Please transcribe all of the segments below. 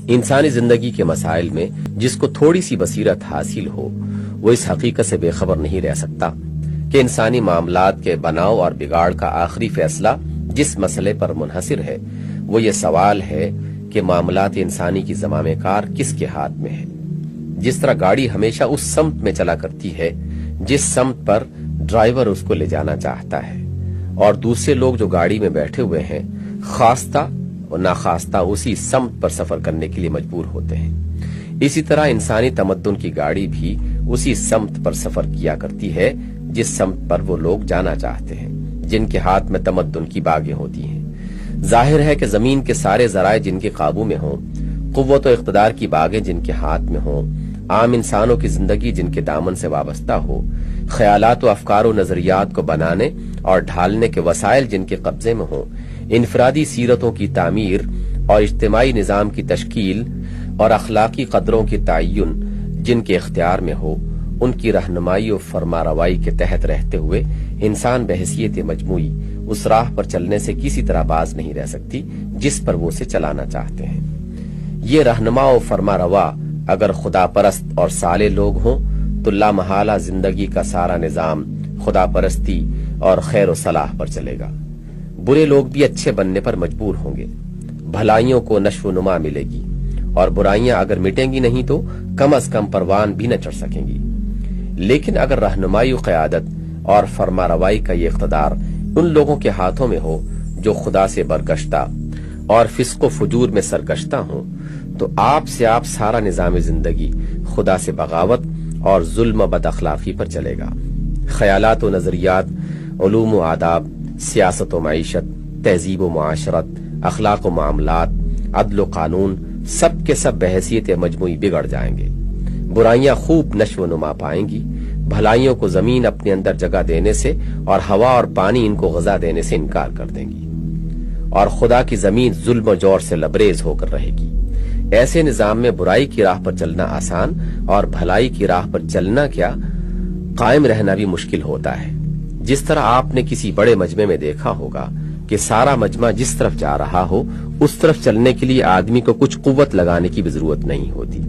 انسانی زندگی کے مسائل میں جس کو تھوڑی سی بصیرت حاصل ہو وہ اس حقیقت سے بے خبر نہیں رہ سکتا کہ انسانی معاملات کے بناؤ اور بگاڑ کا آخری فیصلہ جس مسئلے پر منحصر ہے وہ یہ سوال ہے کہ معاملات انسانی کی زمام کار کس کے ہاتھ میں ہے۔ جس طرح گاڑی ہمیشہ اس سمت میں چلا کرتی ہے جس سمت پر ڈرائیور اس کو لے جانا چاہتا ہے، اور دوسرے لوگ جو گاڑی میں بیٹھے ہوئے ہیں خواستہ اور ناخواستہ اسی سمت پر سفر کرنے کے لیے مجبور ہوتے ہیں، اسی طرح انسانی تمدن کی گاڑی بھی اسی سمت پر سفر کیا کرتی ہے جس سمت پر وہ لوگ جانا چاہتے ہیں جن کے ہاتھ میں تمدن کی باغیں ہوتی ہیں۔ ظاہر ہے کہ زمین کے سارے ذرائع جن کے قابو میں ہوں، قوت و اقتدار کی باغیں جن کے ہاتھ میں ہوں، عام انسانوں کی زندگی جن کے دامن سے وابستہ ہو، خیالات و افکار و نظریات کو بنانے اور ڈھالنے کے وسائل جن کے قبضے میں ہوں، انفرادی سیرتوں کی تعمیر اور اجتماعی نظام کی تشکیل اور اخلاقی قدروں کی تعین جن کے اختیار میں ہو، ان کی رہنمائی و فرمانروائی کے تحت رہتے ہوئے انسان بحیثیت مجموعی اس راہ پر چلنے سے کسی طرح باز نہیں رہ سکتی جس پر وہ اسے چلانا چاہتے ہیں۔ یہ رہنما و فرمانروا اگر خدا پرست اور صالح لوگ ہوں تو لامحالہ زندگی کا سارا نظام خدا پرستی اور خیر و صلاح پر چلے گا۔ برے لوگ بھی اچھے بننے پر مجبور ہوں گے، بھلائیوں کو نشو و نما ملے گی، اور برائیاں اگر مٹیں گی نہیں تو کم از کم پروان بھی نہ چڑھ سکیں گی۔ لیکن اگر رہنمائی و قیادت اور فرمانروائی کا یہ اقتدار ان لوگوں کے ہاتھوں میں ہو جو خدا سے برگشتہ اور فسق و فجور میں سرگشتہ ہوں، تو آپ سے آپ سارا نظام زندگی خدا سے بغاوت اور ظلم و بد اخلاقی پر چلے گا۔ خیالات و نظریات، علوم و آداب، سیاست و معیشت، تہذیب و معاشرت، اخلاق و معاملات، عدل و قانون، سب کے سب بحیثیت مجموعی بگڑ جائیں گے۔ برائیاں خوب نشو و نما پائیں گی، بھلائیوں کو زمین اپنے اندر جگہ دینے سے اور ہوا اور پانی ان کو غذا دینے سے انکار کر دیں گی، اور خدا کی زمین ظلم و جور سے لبریز ہو کر رہے گی۔ ایسے نظام میں برائی کی راہ پر چلنا آسان اور بھلائی کی راہ پر چلنا کیا قائم رہنا بھی مشکل ہوتا ہے۔ جس طرح آپ نے کسی بڑے مجمع میں دیکھا ہوگا کہ سارا مجمع جس طرف جا رہا ہو اس طرف چلنے کے لیے آدمی کو کچھ قوت لگانے کی بھی ضرورت نہیں ہوتی،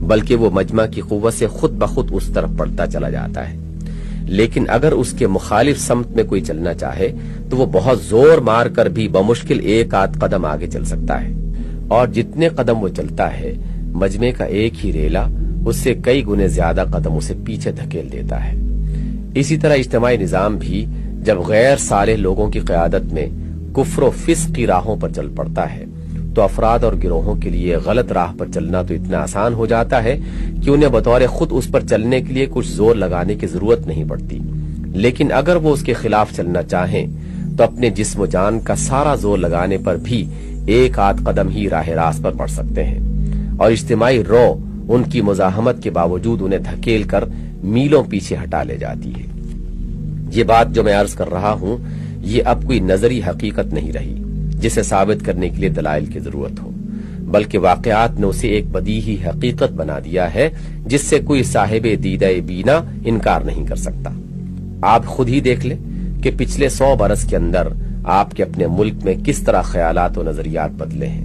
بلکہ وہ مجمع کی قوت سے خود بخود اس طرف بڑھتا چلا جاتا ہے۔ لیکن اگر اس کے مخالف سمت میں کوئی چلنا چاہے تو وہ بہت زور مار کر بھی بمشکل ایک آدھ قدم آگے چل سکتا ہے، اور جتنے قدم وہ چلتا ہے مجمع کا ایک ہی ریلا اس سے کئی گنے زیادہ قدم اسے پیچھے دھکیل دیتا ہے۔ اسی طرح اجتماعی نظام بھی جب غیر صالح لوگوں کی قیادت میں کفر و فسق کی راہوں پر چل پڑتا ہے تو افراد اور گروہوں کے لیے غلط راہ پر چلنا تو اتنا آسان ہو جاتا ہے کہ انہیں بطور خود اس پر چلنے کے لیے کچھ زور لگانے کی ضرورت نہیں پڑتی۔ لیکن اگر وہ اس کے خلاف چلنا چاہیں تو اپنے جسم و جان کا سارا زور لگانے پر بھی ایک آدھ قدم ہی راہ راست پر پڑ سکتے ہیں، اور اجتماعی رو ان کی مزاحمت کے باوجود انہیں دھکیل کر میلوں پیچھے ہٹا لے جاتی ہے۔ یہ بات جو میں عرض کر رہا ہوں یہ اب کوئی نظری حقیقت نہیں رہی جسے ثابت کرنے کے لیے دلائل کی ضرورت ہو، بلکہ واقعات نے اسے ایک بدیہی حقیقت بنا دیا ہے جس سے کوئی صاحب دیدہ بینا انکار نہیں کر سکتا۔ آپ خود ہی دیکھ لیں کہ پچھلے 100 برس کے اندر آپ کے اپنے ملک میں کس طرح خیالات و نظریات بدلے ہیں،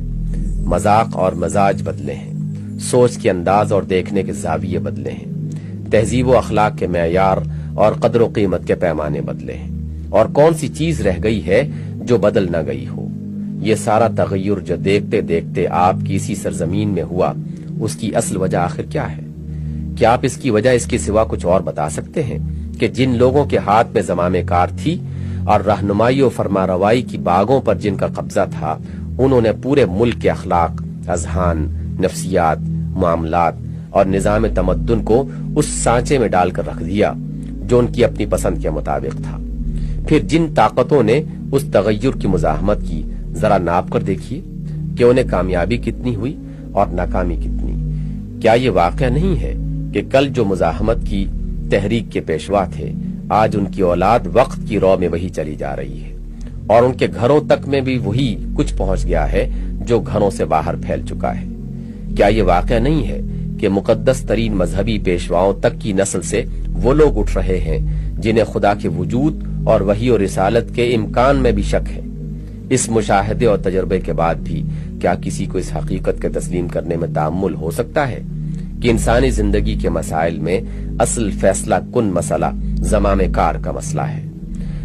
مذاق اور مزاج بدلے ہیں، سوچ کے انداز اور دیکھنے کے زاویے بدلے ہیں، تہذیب و اخلاق کے معیار اور قدر و قیمت کے پیمانے بدلے ہیں، اور کون سی چیز رہ گئی ہے جو بدل نہ گئی ہو۔ یہ سارا تغیر جو دیکھتے دیکھتے آپ کی اسی سرزمین میں ہوا، اس کی اصل وجہ آخر کیا ہے؟ کیا آپ اس کی وجہ اس کے سوا کچھ اور بتا سکتے ہیں کہ جن لوگوں کے ہاتھ میں زمام کار تھی اور رہنمائی و فرمانروائی کی باغوں پر جن کا قبضہ تھا، انہوں نے پورے ملک کے اخلاق، اذہان، نفسیات، معاملات اور نظام تمدن کو اس سانچے میں ڈال کر رکھ دیا جو ان کی اپنی پسند کے مطابق تھا۔ پھر جن طاقتوں نے اس تغیر کی مزاحمت کی، ذرا ناپ کر دیکھیے کہ انہیں کامیابی کتنی ہوئی اور ناکامی کتنی۔ کیا یہ واقعہ نہیں ہے کہ کل جو مزاحمت کی تحریک کے پیشوا تھے، آج ان کی اولاد وقت کی رو میں وہی چلی جا رہی ہے، اور ان کے گھروں تک میں بھی وہی کچھ پہنچ گیا ہے جو گھروں سے باہر پھیل چکا ہے۔ کیا یہ واقعہ نہیں ہے کہ مقدس ترین مذہبی پیشواؤں تک کی نسل سے وہ لوگ اٹھ رہے ہیں جنہیں خدا کے وجود اور وحی و رسالت کے امکان میں بھی شک ہے؟ اس مشاہدے اور تجربے کے بعد بھی کیا کسی کو اس حقیقت کے تسلیم کرنے میں تأمل ہو سکتا ہے کہ انسانی زندگی کے مسائل میں اصل فیصلہ کن مسئلہ زمام کار کا مسئلہ ہے،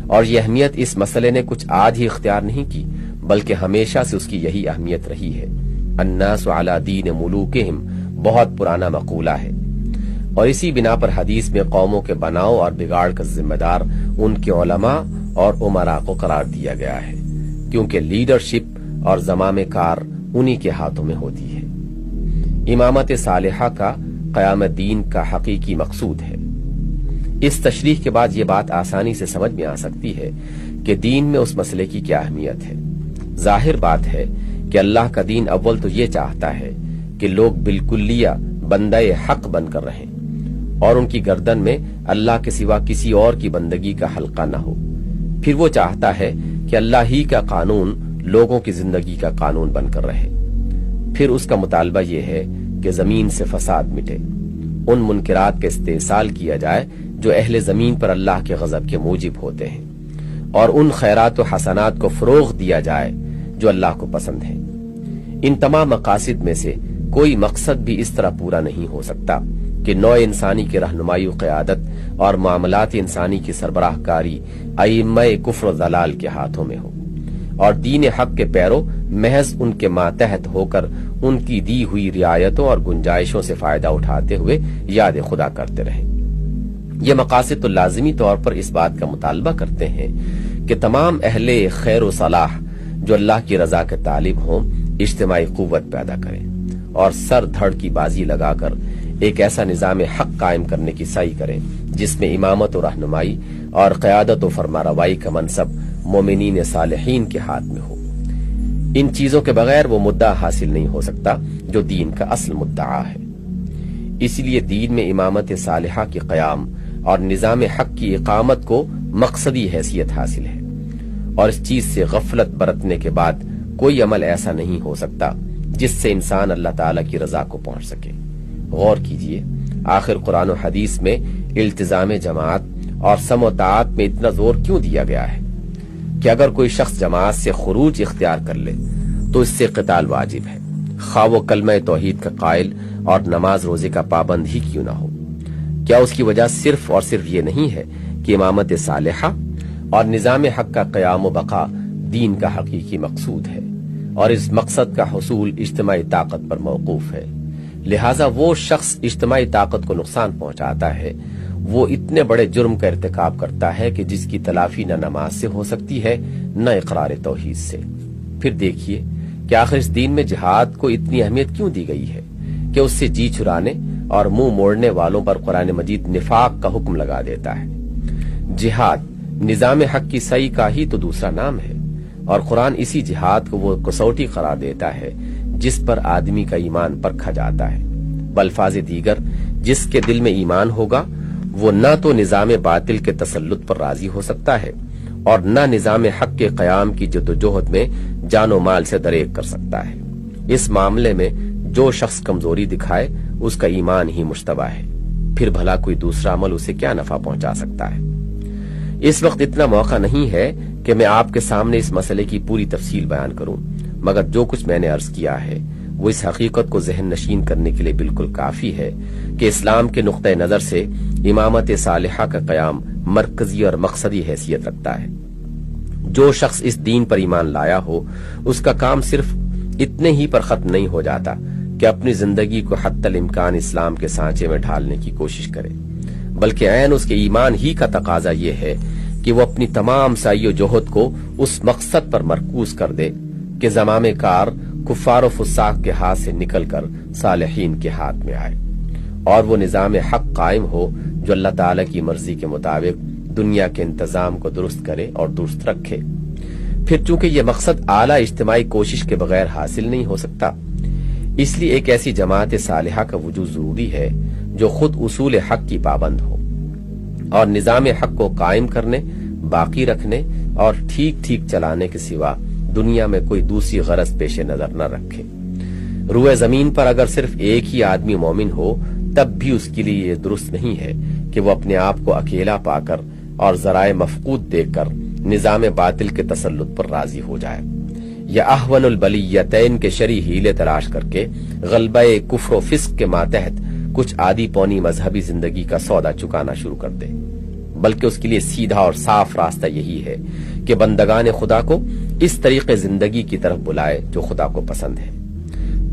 اور یہ اہمیت اس مسئلے نے کچھ آج ہی اختیار نہیں کی بلکہ ہمیشہ سے اس کی یہی اہمیت رہی ہے۔ الناس علی دین ملوکہم بہت پرانا مقولہ ہے، اور اسی بنا پر حدیث میں قوموں کے بناؤ اور بگاڑ کا ذمہ دار ان کے علماء اور امراء کو قرار دیا گیا ہے، کیونکہ لیڈرشپ اور زمام کار انہی کے ہاتھوں میں ہوتی ہے۔ امامت صالحہ کا قیام دین کا حقیقی مقصود ہے۔ اس تشریح کے بعد یہ بات آسانی سے سمجھ میں آ سکتی ہے کہ دین میں اس مسئلے کی کیا اہمیت ہے۔ ظاہر بات ہے کہ اللہ کا دین اول تو یہ چاہتا ہے کہ لوگ بالکلیہ بندہ حق بن کر رہیں اور ان کی گردن میں اللہ کے سوا کسی اور کی بندگی کا حلقہ نہ ہو۔ پھر وہ چاہتا ہے کہ اللہ ہی کا قانون لوگوں کی زندگی کا قانون بن کر رہے۔ پھر اس کا مطالبہ یہ ہے کہ زمین سے فساد مٹے، ان منکرات کا استحصال کیا جائے جو اہل زمین پر اللہ کے غضب کے موجب ہوتے ہیں، اور ان خیرات و حسنات کو فروغ دیا جائے جو اللہ کو پسند ہیں۔ ان تمام مقاصد میں سے کوئی مقصد بھی اس طرح پورا نہیں ہو سکتا کہ نوع انسانی کی رہنمائی و قیادت اور معاملات انسانی کی سربراہ کاری ائمہ کفر و ضلال کے ہاتھوں میں ہو، اور دین حق کے پیرو محض ان کے ماتحت ہو کر ان کی دی ہوئی رعایتوں اور گنجائشوں سے فائدہ اٹھاتے ہوئے یاد خدا کرتے رہیں۔ یہ مقاصد تو لازمی طور پر اس بات کا مطالبہ کرتے ہیں کہ تمام اہل خیر و صلاح جو اللہ کی رضا کے طالب ہوں اجتماعی قوت پیدا کریں اور سر دھڑ کی بازی لگا کر ایک ایسا نظام حق قائم کرنے کی سعی کریں جس میں امامت و رہنمائی اور قیادت و فرمانروائی کا منصب مومنین صالحین کے ہاتھ میں ہو۔ ان چیزوں کے بغیر وہ مدعا حاصل نہیں ہو سکتا جو دین کا اصل مدعا ہے۔ اسی لیے دین میں امامت صالحہ کی قیام اور نظام حق کی اقامت کو مقصدی حیثیت حاصل ہے، اور اس چیز سے غفلت برتنے کے بعد کوئی عمل ایسا نہیں ہو سکتا جس سے انسان اللہ تعالی کی رضا کو پہنچ سکے۔ غور کیجئے، آخر قرآن و حدیث میں التزام جماعت اور سم و طاعت میں اتنا زور کیوں دیا گیا ہے کہ اگر کوئی شخص جماعت سے خروج اختیار کر لے تو اس سے قتال واجب ہے، خواہ وہ کلمہ توحید کا قائل اور نماز روزے کا پابند ہی کیوں نہ ہو۔ کیا اس کی وجہ صرف اور صرف یہ نہیں ہے کہ امامت صالحہ اور نظام حق کا قیام و بقا دین کا حقیقی مقصود ہے، اور اس مقصد کا حصول اجتماعی طاقت پر موقوف ہے، لہٰذا وہ شخص اجتماعی طاقت کو نقصان پہنچاتا ہے وہ اتنے بڑے جرم کا ارتکاب کرتا ہے کہ جس کی تلافی نہ نماز سے ہو سکتی ہے نہ اقرار توحید سے۔ پھر دیکھیے کہ آخر اس دین میں جہاد کو اتنی اہمیت کیوں دی گئی ہے کہ اس سے جی چھڑانے اور منہ موڑنے والوں پر قرآن مجید نفاق کا حکم لگا دیتا ہے۔ جہاد نظام حق کی صحیح کا ہی تو دوسرا نام ہے، اور قرآن اسی جہاد کو وہ کسوٹی قرار دیتا ہے جس پر آدمی کا ایمان پرکھا جاتا ہے۔ بالفاظ دیگر، جس کے دل میں ایمان ہوگا وہ نہ تو نظام باطل کے تسلط پر راضی ہو سکتا ہے اور نہ نظام حق کے قیام کی جدوجہد میں جان و مال سے دریغ کر سکتا ہے۔ اس معاملے میں جو شخص کمزوری دکھائے اس کا ایمان ہی مشتبہ ہے، پھر بھلا کوئی دوسرا عمل اسے کیا نفع پہنچا سکتا ہے۔ اس وقت اتنا موقع نہیں ہے کہ میں آپ کے سامنے اس مسئلے کی پوری تفصیل بیان کروں، مگر جو کچھ میں نے عرض کیا ہے وہ اس حقیقت کو ذہن نشین کرنے کے لیے بالکل کافی ہے کہ اسلام کے نقطۂ نظر سے امامت صالحہ کا قیام مرکزی اور مقصدی حیثیت رکھتا ہے۔ جو شخص اس دین پر ایمان لایا ہو اس کا کام صرف اتنے ہی پر ختم نہیں ہو جاتا کہ اپنی زندگی کو حتی الامکان اسلام کے سانچے میں ڈھالنے کی کوشش کرے، بلکہ عین اس کے ایمان ہی کا تقاضا یہ ہے کہ وہ اپنی تمام سعی و جہد کو اس مقصد پر مرکوز کر دے کہ زمام کار کفار و فساق کے ہاتھ سے نکل کر صالحین کے ہاتھ میں آئے، اور وہ نظام حق قائم ہو جو اللہ تعالی کی مرضی کے مطابق دنیا کے انتظام کو درست کرے اور درست رکھے۔ پھر چونکہ یہ مقصد اعلیٰ اجتماعی کوشش کے بغیر حاصل نہیں ہو سکتا، اس لیے ایک ایسی جماعت صالحہ کا وجود ضروری ہے جو خود اصول حق کی پابند ہو اور نظام حق کو قائم کرنے، باقی رکھنے اور ٹھیک ٹھیک چلانے کے سوا دنیا میں کوئی دوسری غرض پیش نظر نہ رکھے۔ روئے زمین پر اگر صرف ایک ہی آدمی مومن ہو تب بھی اس کے لیے یہ درست نہیں ہے کہ وہ اپنے آپ کو اکیلا پا کر اور ذرائع مفقود دیکھ کر نظام باطل کے تسلط پر راضی ہو جائے، یا احون البلیتین کے شرعی ہیلے تلاش کر کے غلبہ کفر و فسق کے ماتحت کچھ آدھی پونی مذہبی زندگی کا سودا چکانا شروع کر دے، بلکہ اس کے لیے سیدھا اور صاف راستہ یہی ہے کہ بندگان خدا کو اس طریقے زندگی کی طرف بلائے جو خدا کو پسند ہے۔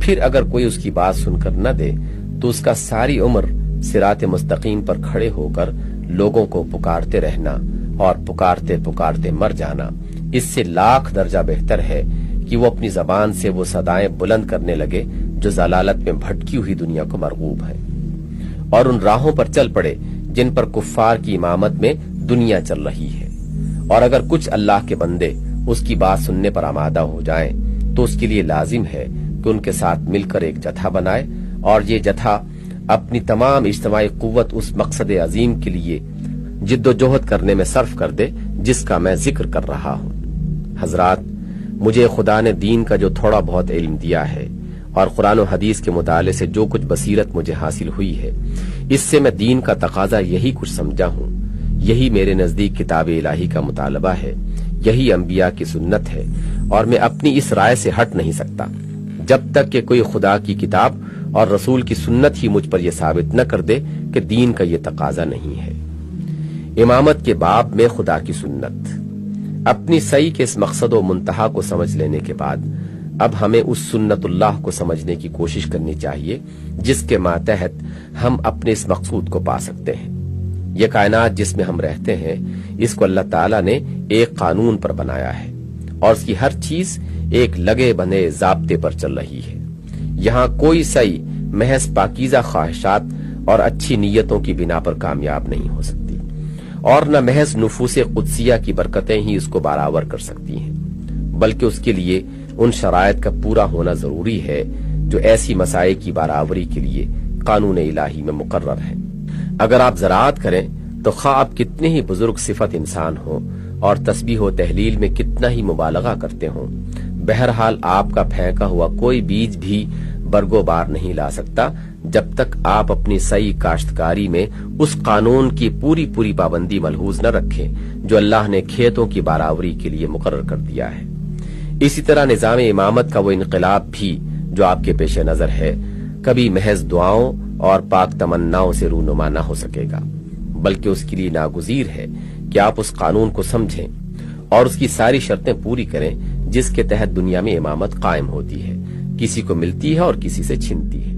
پھر اگر کوئی اس کی بات سن کر نہ دے تو اس کا ساری عمر صراط مستقیم پر کھڑے ہو کر لوگوں کو پکارتے رہنا اور پکارتے پکارتے مر جانا اس سے لاکھ درجہ بہتر ہے کہ وہ اپنی زبان سے وہ صدائیں بلند کرنے لگے جو ضلالت میں بھٹکی ہوئی دنیا کو مرغوب ہے، اور ان راہوں پر چل پڑے جن پر کفار کی امامت میں دنیا چل رہی ہے۔ اور اگر کچھ اللہ کے بندے اس کی بات سننے پر آمادہ ہو جائیں تو اس کے لیے لازم ہے کہ ان کے ساتھ مل کر ایک جتھا بنائے، اور یہ جتھا اپنی تمام اجتماعی قوت اس مقصد عظیم کے لیے جد و جہد کرنے میں صرف کر دے جس کا میں ذکر کر رہا ہوں۔ حضرات، مجھے خدا نے دین کا جو تھوڑا بہت علم دیا ہے اور قرآن و حدیث کے مطالعے سے جو کچھ بصیرت مجھے حاصل ہوئی ہے، اس سے میں دین کا تقاضا یہی کچھ سمجھا ہوں، یہی میرے نزدیک کتاب الہی کا مطالبہ ہے، یہی انبیاء کی سنت ہے، اور میں اپنی اس رائے سے ہٹ نہیں سکتا جب تک کہ کوئی خدا کی کتاب اور رسول کی سنت ہی مجھ پر یہ ثابت نہ کر دے کہ دین کا یہ تقاضا نہیں ہے۔ امامت کے باب میں خدا کی سنت۔ اپنی صحیح کے اس مقصد و منتہا کو سمجھ لینے کے بعد اب ہمیں اس سنت اللہ کو سمجھنے کی کوشش کرنی چاہیے جس کے ماتحت ہم اپنے اس مقصود کو پا سکتے ہیں۔ یہ کائنات جس میں ہم رہتے ہیں اس کو اللہ تعالیٰ نے ایک قانون پر بنایا ہے، اور اس کی ہر چیز ایک لگے بندھے ضابطے پر چل رہی ہے۔ یہاں کوئی سعی محض پاکیزہ خواہشات اور اچھی نیتوں کی بنا پر کامیاب نہیں ہو سکتی، اور نہ محض نفوس قدسیہ کی برکتیں ہی اس کو برابر کر سکتی ہیں، بلکہ اس کے لیے ان شرائط کا پورا ہونا ضروری ہے جو ایسی مسائل کی برابری کے لیے قانون الہی میں مقرر ہے۔ اگر آپ زراعت کریں تو خواہ آپ کتنے ہی بزرگ صفت انسان ہوں اور تسبیح و تحلیل میں کتنا ہی مبالغہ کرتے ہوں، بہرحال آپ کا پھینکا ہوا کوئی بیج بھی برگو بار نہیں لا سکتا جب تک آپ اپنی صحیح کاشتکاری میں اس قانون کی پوری پوری پابندی ملحوظ نہ رکھیں جو اللہ نے کھیتوں کی برابری کے لیے مقرر کر دیا ہے۔ اسی طرح نظام امامت کا وہ انقلاب بھی جو آپ کے پیش نظر ہے کبھی محض دعاؤں اور پاک تمناؤں سے رونما نہ ہو سکے گا، بلکہ اس کے لیے ناگزیر ہے کہ آپ اس قانون کو سمجھیں اور اس کی ساری شرطیں پوری کریں جس کے تحت دنیا میں امامت قائم ہوتی ہے، کسی کو ملتی ہے اور کسی سے چھنتی ہے۔